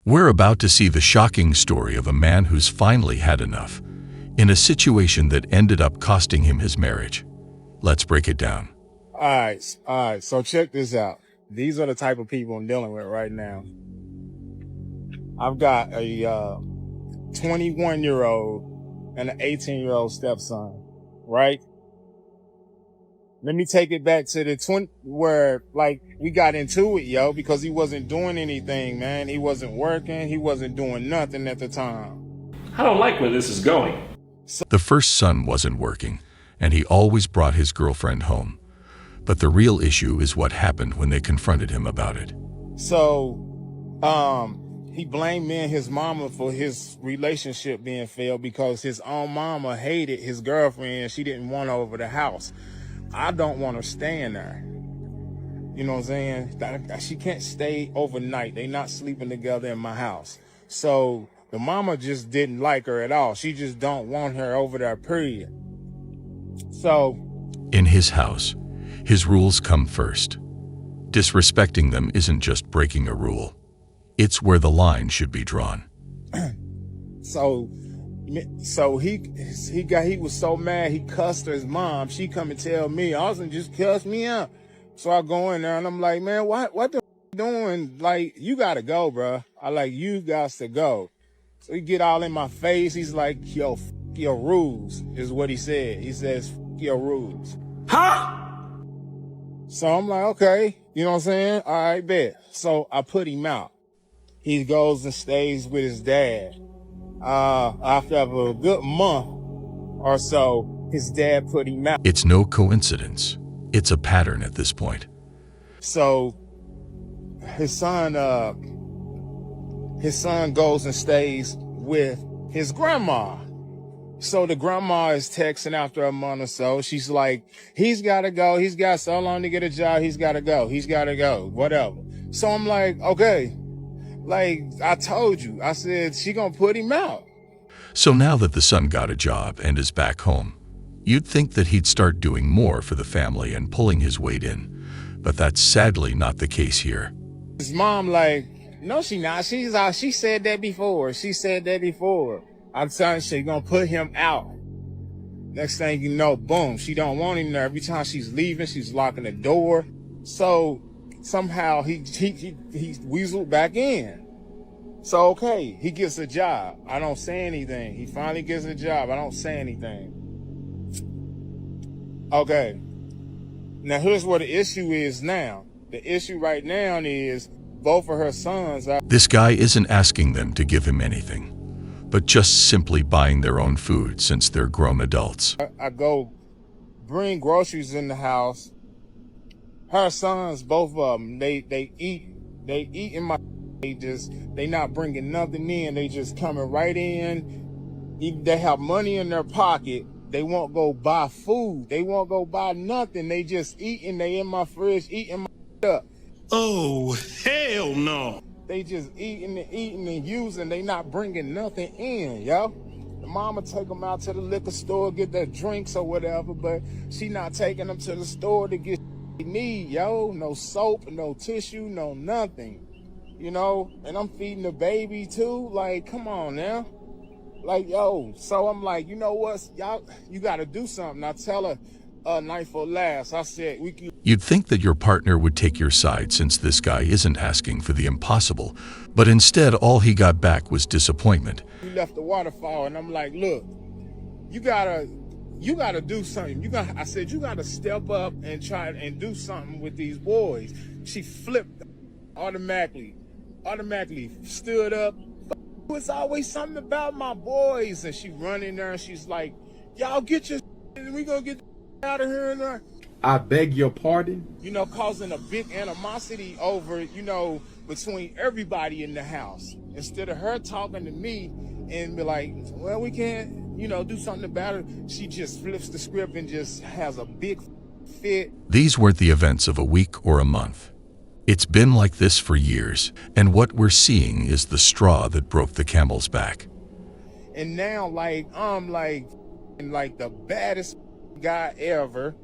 We're about to see the shocking story of a man who's finally had enough, in a situation that ended up costing him his marriage. Let's break it down. All right. So check this out. These are the type of people I'm dealing with right now. I've got a 21-year-old and an 18-year-old stepson, right? Let me take it back to the 20 where like we got into it, yo, because he wasn't doing anything, man. He wasn't working. He wasn't doing nothing at the time. I don't like where this is going. The first son wasn't working, and he always brought his girlfriend home. But the real issue is what happened when they confronted him about it. So, he blamed me and his mama for his relationship being failed because his own mama hated his girlfriend. She didn't want her over the house. I don't want her staying there. You know what I'm saying? She can't stay overnight. They not sleeping together in my house. So the mama just didn't like her at all. She just don't want her over there, period. So in his house, his rules come first. Disrespecting them isn't just breaking a rule. It's where the line should be drawn. So he was so mad he cussed his mom. She come and tell me, Austin just cussed me out. So I go in there and I'm like, man, what the doing? Like, you gotta go, bro. You got to go. So he get all in my face. He's like, yo, your rules is what he said. He says, your rules. Huh? So I'm like, okay, you know what I'm saying? All right, bet. So I put him out. He goes and stays with his dad. After a good month or so, his dad put him out. It's no coincidence. It's a pattern at this point. So his son goes and stays with his grandma. So the grandma is texting after a month or so. She's like, he's got to go. He's got so long to get a job. He's got to go. He's got to go. Whatever. So I'm like, okay. Like I told you, I said, she gonna put him out. So now that the son got a job and is back home, you'd think that he'd start doing more for the family and pulling his weight in. But that's sadly not the case here. His mom like, no, she not. She said that before. I'm telling you, she gonna put him out. Next thing you know, boom, she don't want him there. Every time she's leaving, she's locking the door. So somehow he weaseled back in. So, okay, he gets a job. I don't say anything. He finally gets a job. I don't say anything. Okay. Now, here's what the issue is now. The issue right now is both of her sons are... This guy isn't asking them to give him anything, but just simply buying their own food since they're grown adults. I go bring groceries in the house. Her sons, both of them, they eat in my... They not bringing nothing in. They just coming right in. Even they have money in their pocket. They won't go buy food. They won't go buy nothing. They just eating. They in my fridge eating my up. Oh, hell no. They just eating and using. They not bringing nothing in, yo. The mama take them out to the liquor store, get their drinks or whatever, but she not taking them to the store to get they need, yo. No soap, no tissue, no nothing. You know, and I'm feeding the baby too. Like, come on now. Like, yo, so I'm like, you know what, y'all, you got to do something. I tell her, night for last, I said, we can... You'd think that your partner would take your side since this guy isn't asking for the impossible, but instead all he got back was disappointment. He left the waterfall, and I'm like, look, you gotta do something. I said, you gotta step up and try and do something with these boys. She flipped automatically stood up. It's always something about my boys. And she run in there and she's like, y'all get your and we gonna get out of here and there. I beg your pardon? You know, causing a big animosity over, you know, between everybody in the house. Instead of her talking to me and be like, well, we can't, you know, do something about it. She just flips the script and just has a big fit. These weren't the events of a week or a month. It's been like this for years, and what we're seeing is the straw that broke the camel's back. And now, like, I'm like the baddest guy ever.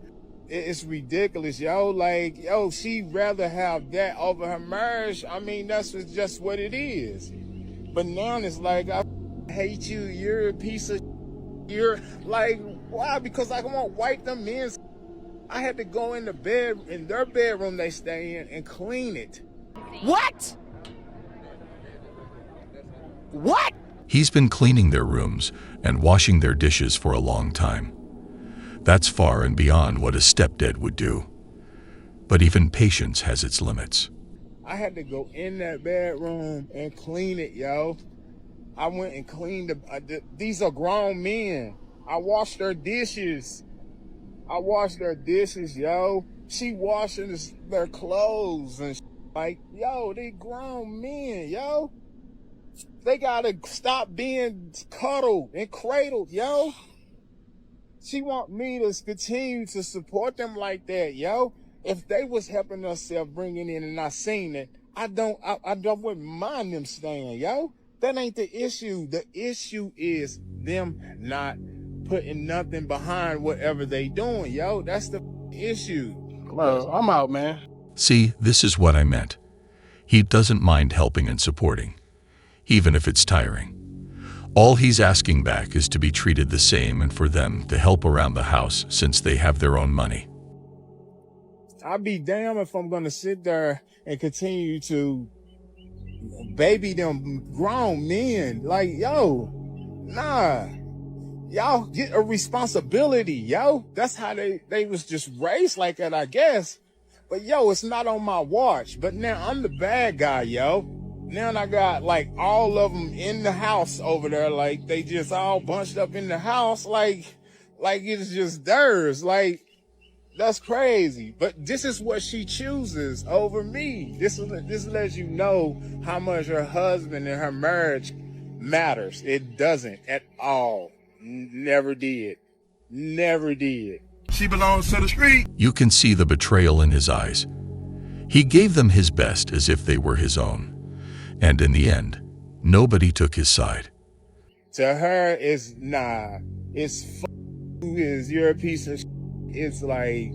It's ridiculous, yo. Like, yo, she'd rather have that over her marriage. I mean, that's just what it is. But now it's like, I hate you, you're a piece of you're like, why? Because I won't wipe them in. I had to go in their bedroom they stay in and clean it. What? What? He's been cleaning their rooms and washing their dishes for a long time. That's far and beyond what a stepdad would do. But even patience has its limits. I had to go in that bedroom and clean it, yo. I went and cleaned these are grown men. I washed their dishes. Yo. She washing their clothes and like, yo, they grown men, yo. They gotta stop being cuddled and cradled, yo. She want me to continue to support them like that, yo. If they was helping themselves bringing in and I seen it, I wouldn't mind them staying, yo. That ain't the issue. The issue is them not putting nothing behind whatever they doing, yo. That's the issue. Well, I'm out, man. See, this is what I meant. He doesn't mind helping and supporting, even if it's tiring. All he's asking back is to be treated the same and for them to help around the house since they have their own money. I'd be damned if I'm gonna sit there and continue to baby them grown men. Like, yo, nah. Y'all get a responsibility, yo. That's how they was just raised like that, I guess. But yo, it's not on my watch. But now I'm the bad guy, yo. Now I got like all of them in the house over there. Like they just all bunched up in the house. Like it's just theirs. Like, that's crazy. But this is what she chooses over me. This lets you know how much her husband and her marriage matters. It doesn't at all. Never did. Never did. She belongs to the street. You can see the betrayal in his eyes. He gave them his best as if they were his own. And in the end, nobody took his side. To her, it's nah. It's you're a piece of it's like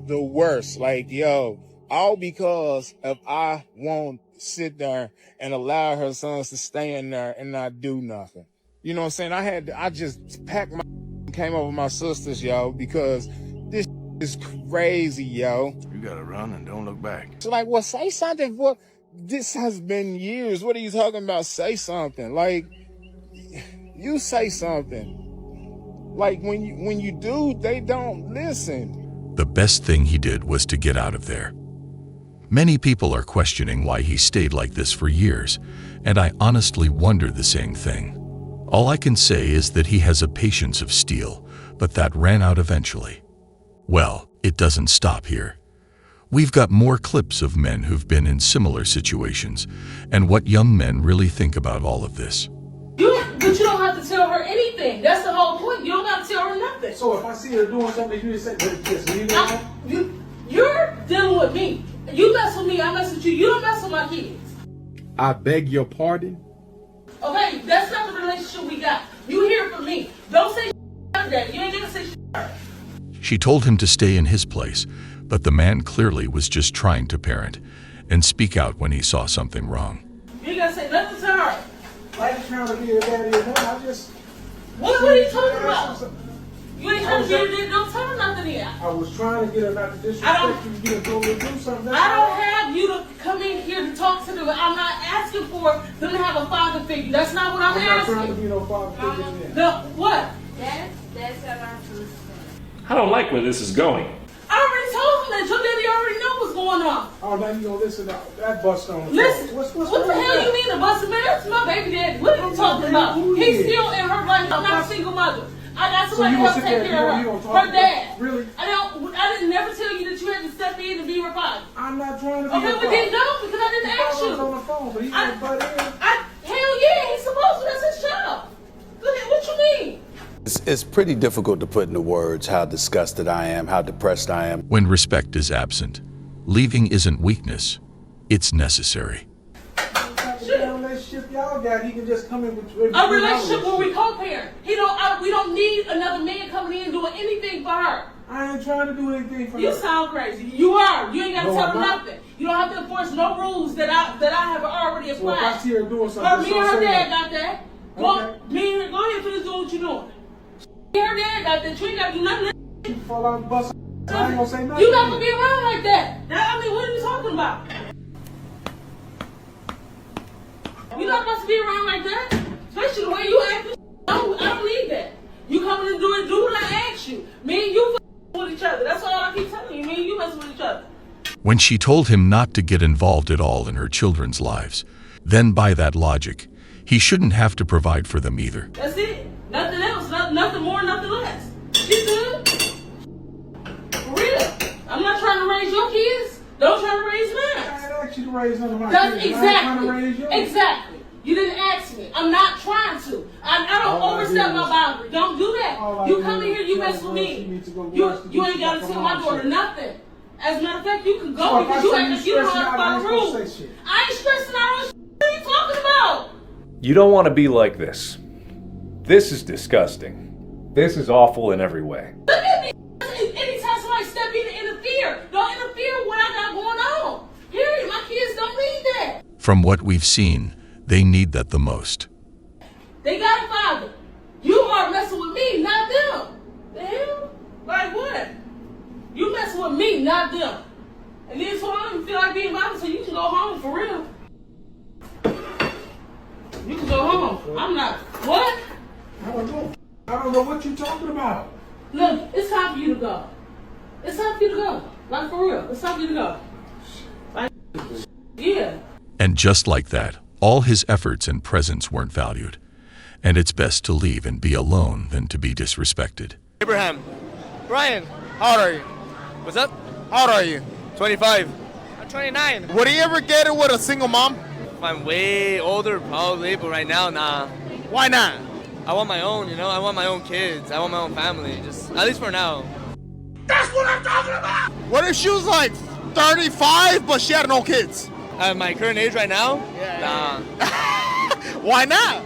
the worst. Like, yo, all because of I won't sit there and allow her sons to stay in there and not do nothing. You know what I'm saying? I just packed my came over with my sisters, yo, because this is crazy, yo. You gotta run and don't look back. So like, well, say something. What? This has been years. What are you talking about? Say something. Like, you say something. Like when you do, they don't listen. The best thing he did was to get out of there. Many people are questioning why he stayed like this for years, and I honestly wonder the same thing. All I can say is that he has a patience of steel, but that ran out eventually. Well, it doesn't stop here. We've got more clips of men who've been in similar situations, and what young men really think about all of this. But you don't have to tell her anything. That's the whole point. You don't have to tell her nothing. So if I see her doing something, you just say, just leave her alone? You're dealing with me. You mess with me, I mess with you. You don't mess with my kids. I beg your pardon? Okay, that's not the relationship we got. You hear from me. Don't say after that. You ain't gonna say her. She told him to stay in his place, but the man clearly was just trying to parent and speak out when he saw something wrong. You ain't gotta say nothing to her. I ain't trying to be a daddy or nothing. I just... What are you talking about? You ain't trying to get her, don't tell her nothing yet. I was trying to get her not to disrespect you. You told me to do something. I don't have you to come in here to talk to them. I'm not asking for them to have a father figure. That's not what I'm asking. I'm not trying to be no father figure. No, what? That's what I'm supposed to say. I don't like where this is going. I already told him that. Your daddy already know what's going on. Oh, now you gonna listen to that bust on the Listen, phone. What's what the hell you mean a busted man? That's my baby daddy. What are you talking about? He's still in her life. I'm not a single mother. I got somebody else to take care of her. Her dad. Really? I didn't never tell you that you had to step in and be her father. I'm not trying to be Okay, your but father. then no, because I didn't ask I you. was on the phone, but he's gonna butt in. Hell yeah, he's supposed to. That's his job. Look at what you mean. It's pretty difficult to put into words how disgusted I am, how depressed I am. When respect is absent, leaving isn't weakness, it's necessary. Relationship y'all got, he can just come in with a relationship where we co-parent. We don't need another man coming in doing anything for her. I ain't trying to do anything for her. You sound crazy. You are. You ain't got to tell her nothing. You don't have to enforce no rules that I have already applied. So if I see her doing something, me and her say dad that. got that. Okay. Me and her, go ahead, finish doing what you're doing. Me and her dad got that. You ain't got to do nothing. You fall out and bust. I ain't gonna say nothing. You not gonna be around like that. I mean, what are you talking about? You're not supposed to be around like that. Especially the way you act. No, I don't need that. You come in and do what I ask you. Me and you with each other. That's all I keep telling you. Me and you mess with each other. When she told him not to get involved at all in her children's lives, then by that logic, he shouldn't have to provide for them either. That's it. Nothing else. Nothing more, nothing less. She good. For real. I'm not trying to raise your kids. Don't try to raise mine. I ain't asked you to raise none of my That's kids. I ain't trying to exactly. raise yours. Exactly. You didn't ask me. I'm not trying to. I don't All I overstep did my was- boundary. Don't do that. all I You did come in was here, you tell mess her with she me. needs to go wash the You dishes ain't got to like tell her my mom daughter said. nothing. As a matter of fact, you can go So if I because you say act you like you don't know stressing how to out, I follow ain't supposed rules. to say shit. I ain't stressing out on shit. What are you talking about? You don't want to be like this. This is disgusting. This is awful in every way. Look at me. Anytime somebody step in and interfere, don't interfere with what I got going on. Period. My kids don't need that. From what we've seen, they need that the most. They got a father. You are messing with me, not them. The hell? Like what? You messing with me, not them. And then so I don't even feel like being bothered, so you can go home for real. You can go home. I'm not. What? I don't know what you're talking about. Look, it's time for you to go. It's time for you to go. Like for real. It's time for you to go. Like, yeah. And just like that, all his efforts and presence weren't valued. And it's best to leave and be alone than to be disrespected. Abraham. Brian, how old are you? What's up? How old are you? 25. I'm 29. Would he ever get it with a single mom? If I'm way older, probably, but right now, nah. Why not? I want my own, I want my own kids. I want my own family, just at least for now. That's what I'm talking about! What if she was like 35, but she had no kids? At my current age right now? Nah. Why not?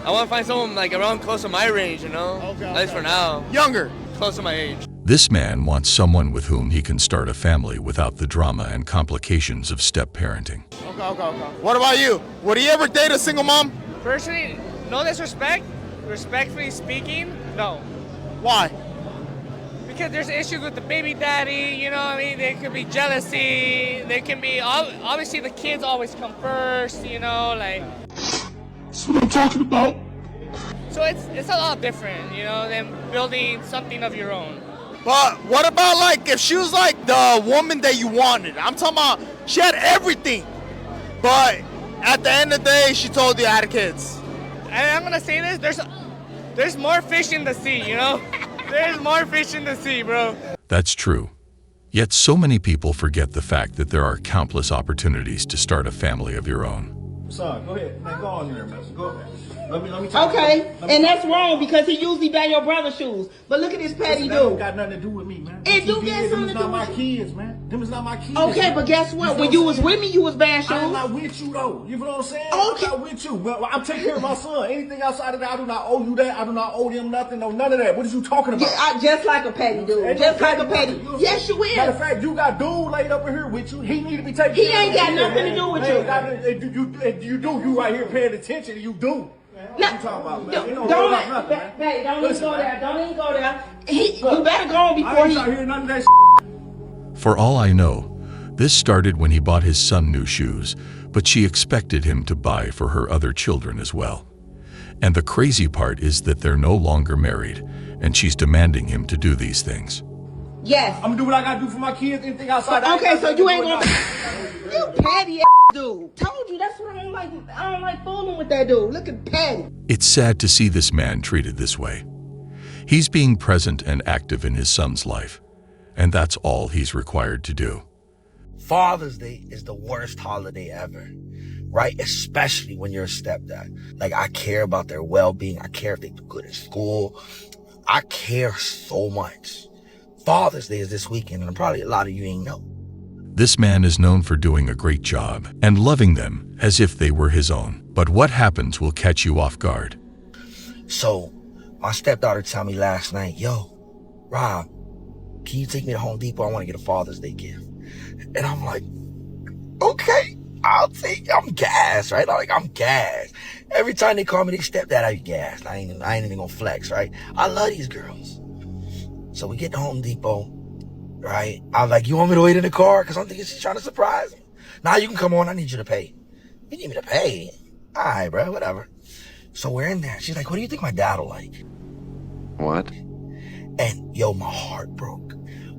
I want to find someone like around close to my range, At least for now. Younger. Close to my age. This man wants someone with whom he can start a family without the drama and complications of step-parenting. Okay. What about you? Would he ever date a single mom? Personally, no disrespect. Respectfully speaking, no. Why? Because there's issues with the baby daddy, you know what I mean? There could be jealousy. There can be, obviously the kids always come first, That's what I'm talking about. So it's a lot different, than building something of your own. But what about like if she was like the woman that you wanted? I'm talking about she had everything, but at the end of the day, she told you I had kids. And I'm gonna say this: there's more fish in the sea, There's more fish in the sea, bro. That's true. Yet so many people forget the fact that there are countless opportunities to start a family of your own. Son, go ahead. Man, go on there, man. Go ahead. Let me talk. Okay, and that's wrong because he usually buy your brother's shoes. But look at this petty That don't dude. got nothing to do with me, man. It do get something to do Them is not my with kids, man. Them is not my kids. Okay, man. but guess what? You When know you what was I'm with me, you was buying I'm shoes. not with you though. You know what I'm saying? Okay. I'm not with you. Well, I'm taking care of my son. Anything outside of that, I do not owe you that. I do not owe them nothing. No, none of that. What are you talking about? Yeah, just like a petty dude. Ain't Just no like a petty. nothing. You Yes, you Matter of is. fact, you got dude laid up in here with you. He need to be taken He care of. ain't got nothing to do with you. You do. You right here paying attention. You do. What you talking about, man? You Don't, know nothing, man. babe, don't Listen, even go man. there. Don't even go there. You better go on I before ain't he. trying to hear none of that For all I know, this started when he bought his son new shoes, but she expected him to buy for her other children as well. And the crazy part is that they're no longer married, and she's demanding him to do these things. Yes. I'm gonna do what I gotta do for my kids. Anything outside that. Okay, so you ain't gonna. You petty ass dude. Told you that's what I don't like. I don't like fooling with that dude. Look at petty. It's sad to see this man treated this way. He's being present and active in his son's life, and that's all he's required to do. Father's Day is the worst holiday ever, right? Especially when you're a stepdad. Like, I care about their well-being. I care if they do good in school. I care so much. Father's Day is this weekend, and probably a lot of you ain't know. This man is known for doing a great job and loving them as if they were his own. But what happens will catch you off guard. So, my stepdaughter told me last night, yo, Rob, can you take me to Home Depot? I want to get a Father's Day gift. And I'm like, Okay, I'm gassed, right? I'm gassed. Every time they call me their stepdad, I gassed. I ain't even gonna flex, right? I love these girls. So we get to Home Depot, right? I'm like, you want me to wait in the car? Cause I'm thinking she's trying to surprise me. Nah, you can come on, I need you to pay. You need me to pay? All right, bro, whatever. So we're in there. She's like, what do you think my dad will like? What? And yo, my heart broke.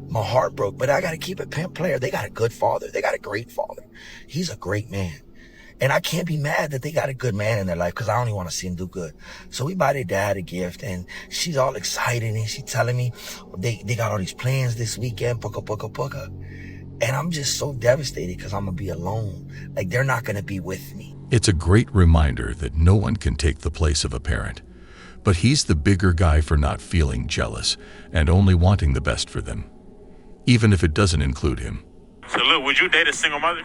My heart broke, but I gotta keep it pimp player. They got a good father. They got a great father. He's a great man. And I can't be mad that they got a good man in their life because I only want to see him do good. So we buy their dad a gift and she's all excited and she's telling me they got all these plans this weekend, puka. And I'm just so devastated because I'm going to be alone. Like they're not going to be with me. It's a great reminder that no one can take the place of a parent. But he's the bigger guy for not feeling jealous and only wanting the best for them, even if it doesn't include him. So look, would you date a single mother?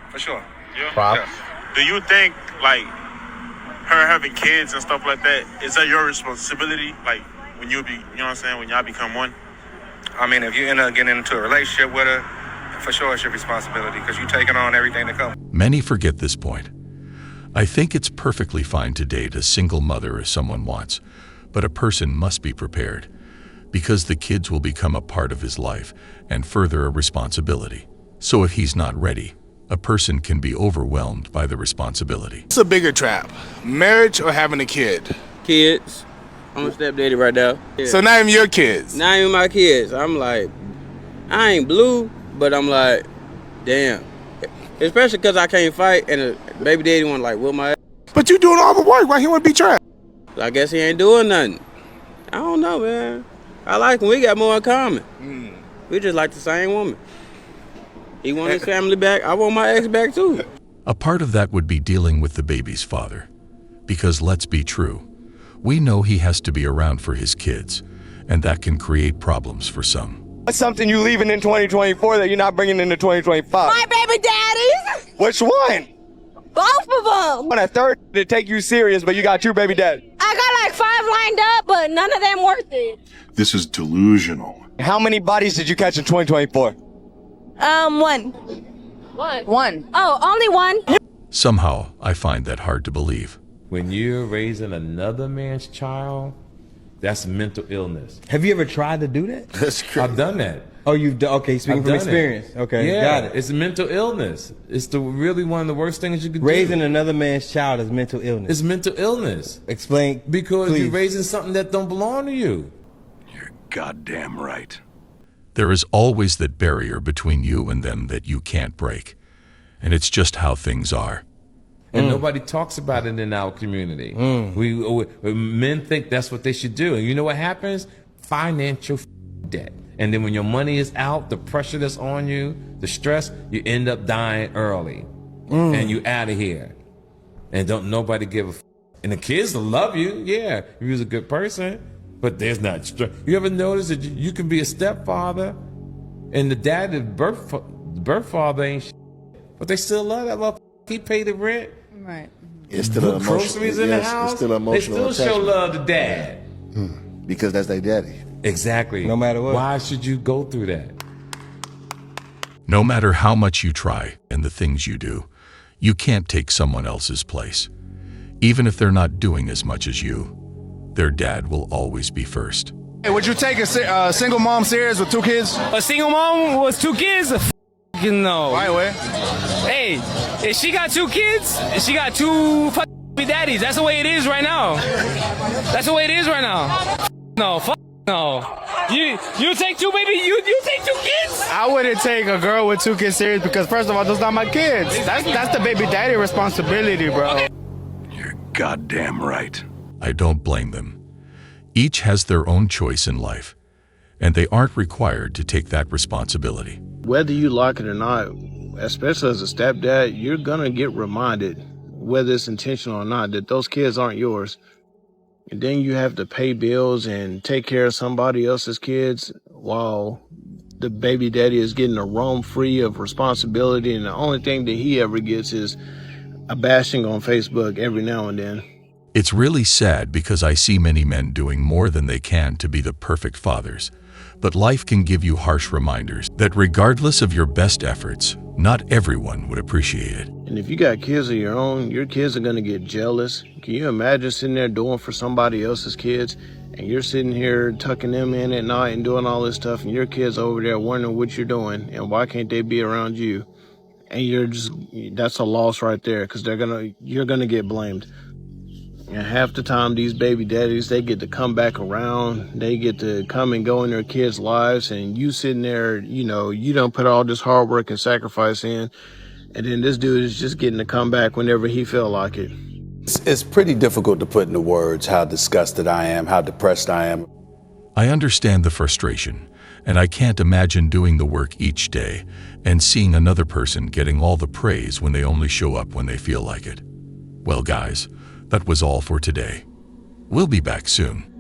For sure. Yeah. Props. Do you think like her having kids and stuff like that, is that your responsibility? Like when you know what I'm saying, when y'all become one? I mean, if you end up getting into a relationship with her, for sure it's your responsibility because you're taking on everything that comes. Many forget this point. I think it's perfectly fine to date a single mother if someone wants, but a person must be prepared because the kids will become a part of his life and further a responsibility. So if he's not ready, a person can be overwhelmed by the responsibility. What's a bigger trap, marriage or having a kid? Kids. I'm a stepdaddy right now. Yeah. So not even your kids? Not even my kids. I'm like, I ain't blue, but I'm like, damn. Especially because I can't fight and a baby daddy want to like whip my ass. But you doing all the work. Why he want to be trapped? I guess he ain't doing nothing. I don't know, man. I like him. We got more in common. We just like the same woman. He want his family back. I want my ex back too. A part of that would be dealing with the baby's father. Because let's be true, we know he has to be around for his kids, and that can create problems for some. What's something you leaving in 2024 that you're not bringing into 2025? My baby daddies. Which one? Both of them. On a third to take you serious, but you got two baby daddies. I got like 5 lined up, but none of them worth it. This is delusional. How many bodies did you catch in 2024? One. One. Oh, only one. Somehow, I find that hard to believe. When you're raising another man's child, that's mental illness. Have you ever tried to do that? That's crazy. I've done that. Oh, you've done, okay, speaking I've from done experience. it. Okay, Yeah, got it. it's mental illness. It's really one of the worst things you could do. Raising another man's child is mental illness. It's mental illness. Explain, Because please. you're raising something that don't belong to you. You're goddamn right. There is always that barrier between you and them that you can't break. And it's just how things are. And nobody talks about it in our community. We men think that's what they should do. And you know what happens? Financial debt. And then when your money is out, the pressure that's on you, the stress, you end up dying early. And you out of here. And don't nobody give a And the kids will love you, yeah, if you're a good person. But there's not stress. You ever notice that you can be a stepfather and the dad, the birth father ain't shit, but they still love that motherfucker. He paid the rent. Right. It's still Put groceries in the house. It's still emotional. They still show love to dad. Because that's their daddy. Exactly. No matter what. Why should you go through that? No matter how much you try and the things you do, you can't take someone else's place. Even if they're not doing as much as you, their dad will always be first. Hey, would you take a single mom serious with 2 kids? A single mom with 2 kids? No. Why, way? Hey, if she got 2 kids, she got 2 fucking daddies. That's the way it is right now. That's the way it is right now. No, no. You take 2, baby. You take 2 kids. I wouldn't take a girl with 2 kids serious because first of all, those not my kids. That's the baby daddy responsibility, bro. You're goddamn right. I don't blame them. Each has their own choice in life, and they aren't required to take that responsibility. Whether you like it or not, especially as a stepdad, you're gonna get reminded, whether it's intentional or not, that those kids aren't yours. And then you have to pay bills and take care of somebody else's kids while the baby daddy is getting a roam free of responsibility, and the only thing that he ever gets is a bashing on Facebook every now and then. It's really sad because I see many men doing more than they can to be the perfect fathers, but life can give you harsh reminders that regardless of your best efforts, not everyone would appreciate it. And if you got kids of your own, your kids are going to get jealous. Can you imagine sitting there doing for somebody else's kids, and you're sitting here tucking them in at night and doing all this stuff, and your kids over there wondering what you're doing and why can't they be around you? And that's a loss right there, because you're gonna get blamed. And half the time, these baby daddies, they get to come back around. They get to come and go in their kids' lives, and you sitting there, you don't put all this hard work and sacrifice in, and then this dude is just getting to come back whenever he feel like it. It's pretty difficult to put into words how disgusted I am, how depressed I am. I understand the frustration, and I can't imagine doing the work each day and seeing another person getting all the praise when they only show up when they feel like it. Well, guys, that was all for today. We'll be back soon.